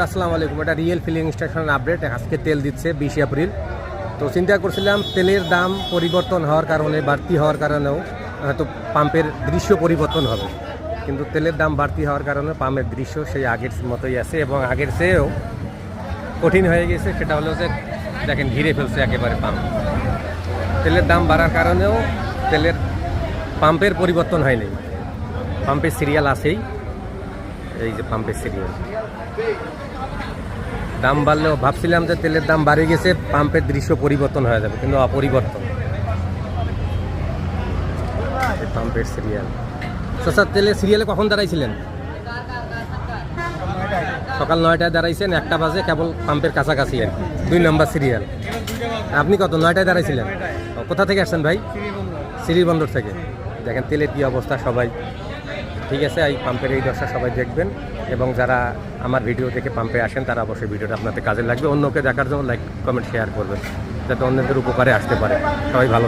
আসসালামু আলাইকুম। এটা রিয়েল ফিলিং স্টেশন আপডেট। আজকে তেল দিচ্ছে 20 এপ্রিল। তো চিন্তা করছিলাম তেলের দাম পরিবর্তন হওয়ার কারণে, বাড়তি হওয়ার কারণেও হয়তো পাম্পের দৃশ্য পরিবর্তন হবে, কিন্তু তেলের দাম বাড়তি হওয়ার কারণে পাম্পের দৃশ্য সেই আগের মতোই আছে এবং আগের চেয়েও কঠিন হয়ে গেছে। সেটা হলো যে দেখেন ঘিরে ফেলছে একেবারে পাম্প। তেলের দাম বাড়ার কারণেও তেলের পাম্পের পরিবর্তন হয়নি। পাম্পের সিরিয়াল আছেই, এই যে পাম্পের সিরিয়াল। দাম বাড়লেও ভাবছিলাম যে তেলের দাম বাড়ে গেছে, পাম্পের দৃশ্য পরিবর্তন হয়ে যাবে, কিন্তু অপরিবর্তন। পাম্পের সিরিয়াল। স্যার তেলের সিরিয়ালে কখন দাঁড়াইছিলেন? সকাল 9টায় দাঁড়াইছেন, 1টা বাজে কেবল পাম্পের কাছাকাছি আর 2 নম্বর সিরিয়াল। আপনি কত 9টায় দাঁড়াইছিলেন? কোথা থেকে আসছেন ভাই? শ্রীবন্দর থেকে। দেখেন তেলের কী অবস্থা। সবাই ঠিক আছে, এই পাম্পের এই দশা সবাই দেখবেন, এবং যারা আমার ভিডিও দেখে পাম্পে আসেন তারা অবশ্যই ভিডিওটা আপনাদের কাজে লাগবে। অন্যকে দেখার জন্য লাইক কমেন্ট শেয়ার করবেন, যাতে অন্যদের উপকারে আসতে পারে। সবাই ভালো।